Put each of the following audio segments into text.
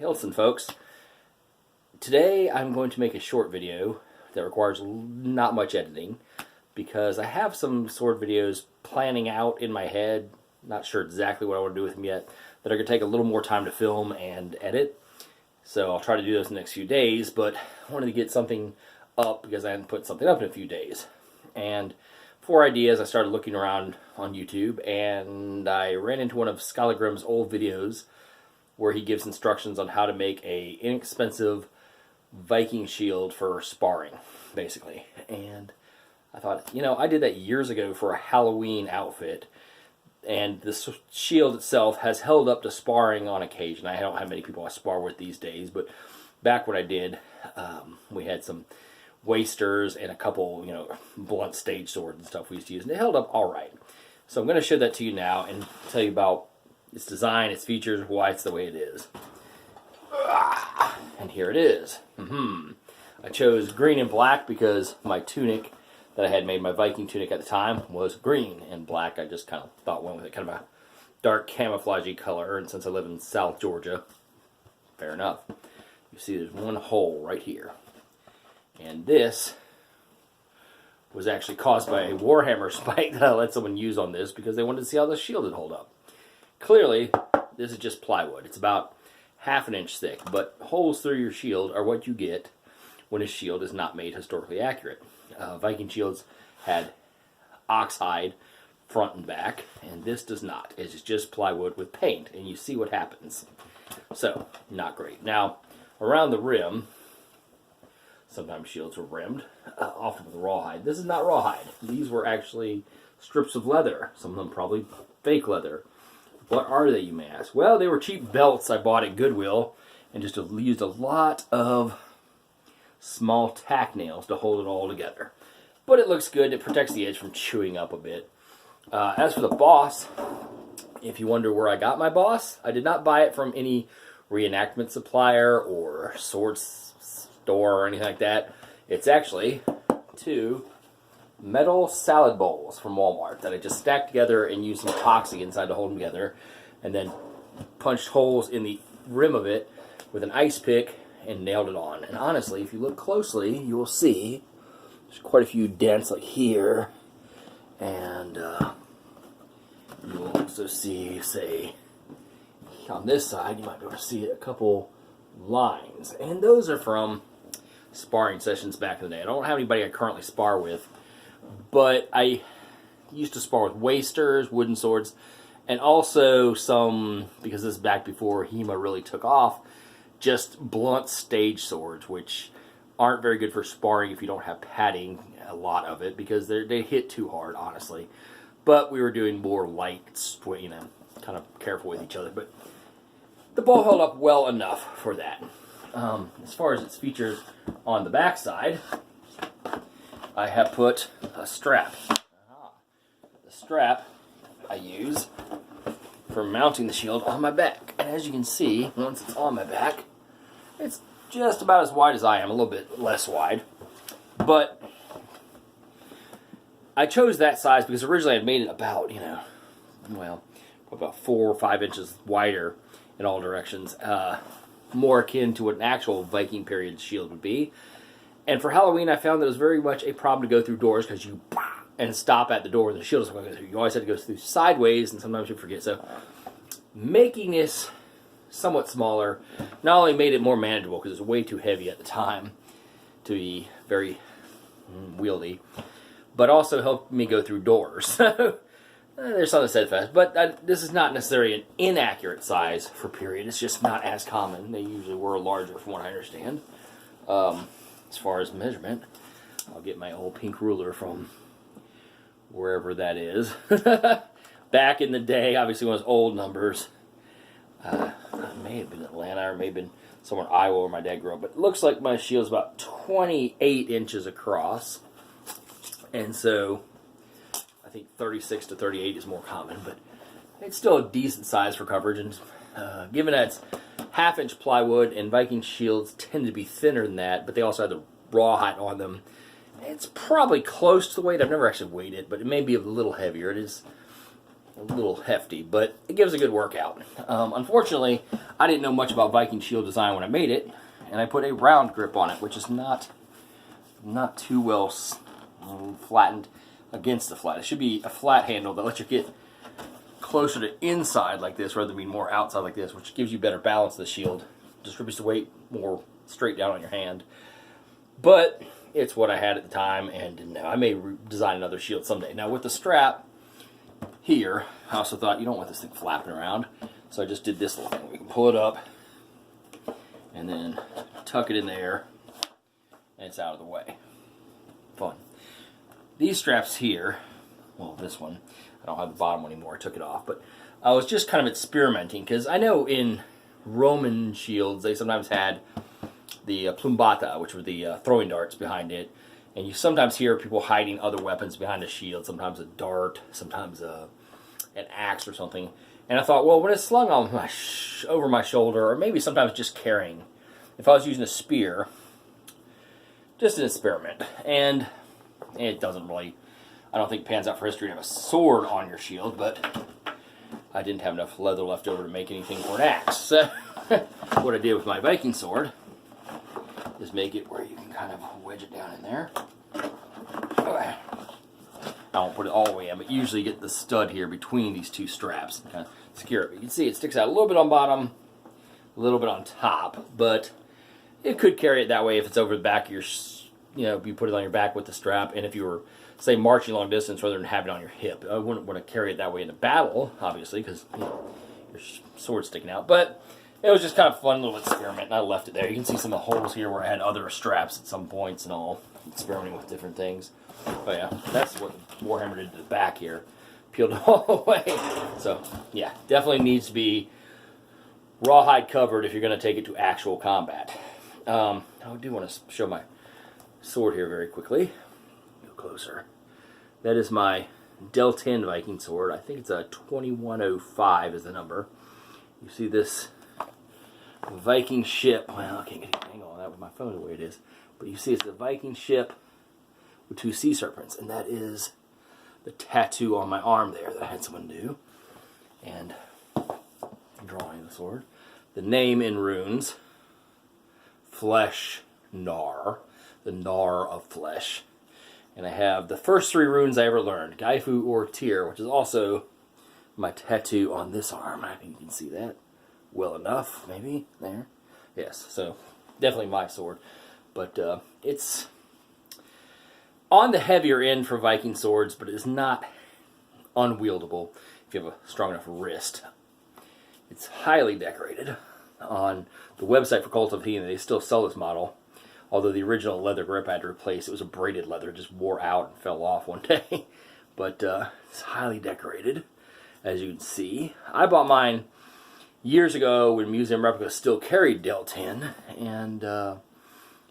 Listen, folks, today I'm going to make a short video that requires not much editing because I have some sword videos planning out in my head, not sure exactly what I want to do with them yet, that are going to take a little more time to film and edit. So I'll try to do those in the next few days, but I wanted to get something up because I hadn't put something up in a few days. And for ideas, I started looking around on YouTube, and I ran into one of Skylagrim's old videos where he gives instructions on how to make a inexpensive Viking shield for sparring, basically. And I thought, you know, I did that years ago for a Halloween outfit, and the shield itself has held up to sparring on occasion. I don't have many people I spar with these days, but back when I did, we had some wasters and a couple, you know, blunt stage swords and stuff we used to use, and it held up all right. So I'm going to show that to you now and tell you about its design, its features, why it's the way it is. And here it is. I chose green and black because my tunic that I had made, my Viking tunic at the time, was green, and black I just kind of thought went with it, kind of a dark camouflagey color, and since I live in South Georgia, fair enough. You see there's one hole right here. And this was actually caused by a Warhammer spike that I let someone use on this because they wanted to see how the shield would hold up. Clearly, this is just plywood. It's about ½ inch thick, but holes through your shield are what you get when a shield is not made historically accurate. Viking shields had oxhide front and back, and this does not. It's just plywood with paint, and you see what happens. So, not great. Now, around the rim, sometimes shields were rimmed, often with rawhide. This is not rawhide. These were actually strips of leather, some of them probably fake leather. What are they, you may ask? Well, they were cheap belts I bought at Goodwill and just used a lot of small tack nails to hold it all together. But it looks good. It protects the edge from chewing up a bit. As for the boss, if you wonder where I got my boss, I did not buy it from any reenactment supplier or sword store or anything like that. It's actually 2 metal salad bowls from Walmart that I just stacked together and used some epoxy inside to hold them together, and then punched holes in the rim of it with an ice pick and nailed it on. And honestly, if you look closely, you will see there's quite a few dents like here, and you will also see, say, on this side, you might be able to see a couple lines, and those are from sparring sessions back in the day. I don't have anybody I currently spar with, but I used to spar with wasters, wooden swords, and also some, because this is back before HEMA really took off, just blunt stage swords, which aren't very good for sparring if you don't have padding, a lot of it, because they hit too hard, honestly. But we were doing more light, you know, kind of careful with each other. But the bow held up well enough for that. As far as its features on the back side, I have put a strap. The strap I use for mounting the shield on my back. And as you can see, once it's on my back, it's just about as wide as I am, a little bit less wide. But I chose that size because originally I made it about, you know, well, about 4 or 5 inches wider in all directions. More akin to what an actual Viking period shield would be. And for Halloween, I found that it was very much a problem to go through doors because you and stop at the door and the shield is going to go through. You always had to go through sideways, and sometimes you forget. So making this somewhat smaller not only made it more manageable because it was way too heavy at the time to be very wieldy, but also helped me go through doors. So there's something said fast. But this is not necessarily an inaccurate size for period. It's just not as common. They usually were larger from what I understand. As far as measurement, I'll get my old pink ruler from wherever that is. Back in the day, obviously one of those old numbers. It may have been Atlanta or may have been somewhere in Iowa where my dad grew up. But it looks like my shield's about 28 inches across. And so I think 36 to 38 is more common. But it's still a decent size for coverage. And given that it's ½ inch plywood, and Viking shields tend to be thinner than that, but they also have the rawhide on them, it's probably close to the weight. I've never actually weighed it, but it may be a little heavier. It is a little hefty, but it gives a good workout. Unfortunately, I didn't know much about Viking Shield design when I made it, and I put a round grip on it, which is not too well flattened against the flat. It should be a flat handle that lets you get closer to inside like this rather than being more outside like this, which gives you better balance of the shield, distributes the weight more straight down on your hand. But it's what I had at the time, and I may design another shield someday. Now with the strap here, I also thought you don't want this thing flapping around, so I just did this little thing. We can pull it up and then tuck it in there, and it's out of the way. Fun. These straps here, well, this one, I don't have the bottom one anymore, I took it off, but I was just kind of experimenting, because I know in Roman shields they sometimes had the plumbata, which were the throwing darts behind it, and you sometimes hear people hiding other weapons behind a shield, sometimes a dart, sometimes an axe or something. And I thought, well, when it's slung on over my shoulder, or maybe sometimes just carrying, if I was using a spear, just an experiment. And it doesn't really, I don't think pans out for history to have a sword on your shield, but I didn't have enough leather left over to make anything for an axe. So what I did with my Viking sword is make it where you can kind of wedge it down in there. I won't put it all the way in, but usually get the stud here between these two straps and kind of secure it. You can see it sticks out a little bit on bottom, a little bit on top, but it could carry it that way if it's over the back of your, you put it on your back with the strap, and if you were, say, marching long distance rather than having it on your hip. I wouldn't want to carry it that way in a battle, obviously, because your sword's sticking out, but it was just kind of a fun little experiment, and I left it there. You can see some of the holes here where I had other straps at some points and all, experimenting with different things. But yeah, that's what Warhammer did to the back here. Peeled it all away. So yeah, definitely needs to be rawhide covered if you're going to take it to actual combat. I do want to show my sword here very quickly. Go closer. That is my Del 10 Viking sword. I think it's a 2105 is the number. You see this Viking ship. Well, I can't get a angle on that with my phone the way it is. But you see it's a Viking ship with two sea serpents, and that is the tattoo on my arm there that I had someone do. And drawing the sword. The name in runes, Flesh Gnar, the Gnar of flesh. And I have the first three runes I ever learned, Gaifu or Tyr, which is also my tattoo on this arm. I think you can see that well enough, maybe, there. Yes, so definitely my sword. But it's on the heavier end for Viking swords, but it is not unwieldable if you have a strong enough wrist. It's highly decorated. On the website for Cult of Heathen, they still sell this model, although the original leather grip I had to replace. It was a braided leather, it just wore out and fell off one day. But it's highly decorated, as you can see. I bought mine years ago when museum replicas still carried Del 10, and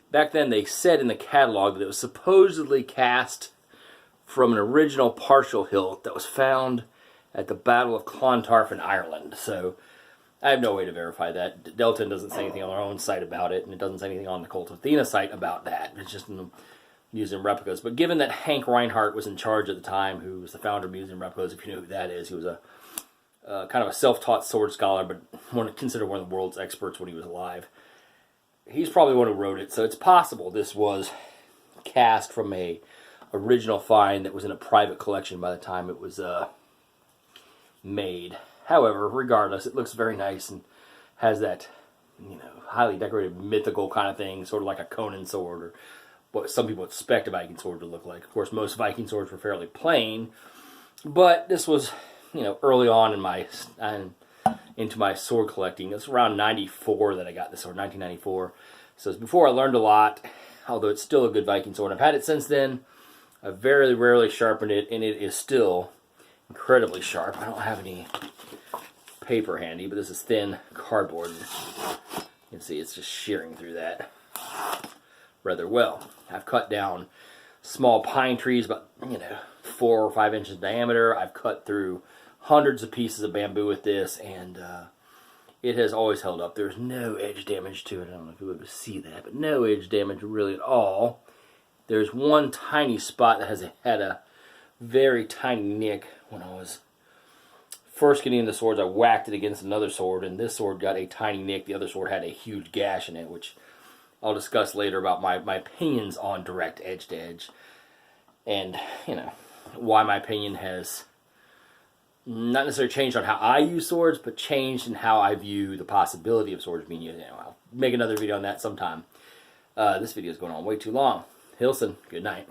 back then they said in the catalog that it was supposedly cast from an original partial hilt that was found at the Battle of Clontarf in Ireland. So I have no way to verify that. Del 10 doesn't say anything on their own site about it, and it doesn't say anything on the Cult of Athena site about that. It's just in the museum replicas. But given that Hank Reinhardt was in charge at the time, who was the founder of museum replicas, if you know who that is, he was a kind of a self-taught sword scholar, but considered one of the world's experts when he was alive. He's probably the one who wrote it, so it's possible this was cast from a original find that was in a private collection by the time it was made. However, regardless, it looks very nice and has that, highly decorated mythical kind of thing, sort of like a Conan sword, or what some people expect a Viking sword to look like. Of course, most Viking swords were fairly plain, but this was, early on into my sword collecting. It's around 94 that I got this sword, 1994. So it's before I learned a lot, although it's still a good Viking sword. I've had it since then. I've very rarely sharpened it, and it is still incredibly sharp. I don't have any paper handy, but this is thin cardboard. You can see it's just shearing through that rather well. I've cut down small pine trees about 4 or 5 inches in diameter. I've cut through hundreds of pieces of bamboo with this, and it has always held up. There's no edge damage to it. I don't know if you'll be able to see that, but no edge damage really at all. There's one tiny spot that had a very tiny nick when I was first getting into swords, I whacked it against another sword, and this sword got a tiny nick. The other sword had a huge gash in it, which I'll discuss later about my opinions on direct edge to edge. And, you know, why my opinion has not necessarily changed on how I use swords, but changed in how I view the possibility of swords being used. You know, I'll make another video on that sometime. This video is going on way too long. Hilson, good night.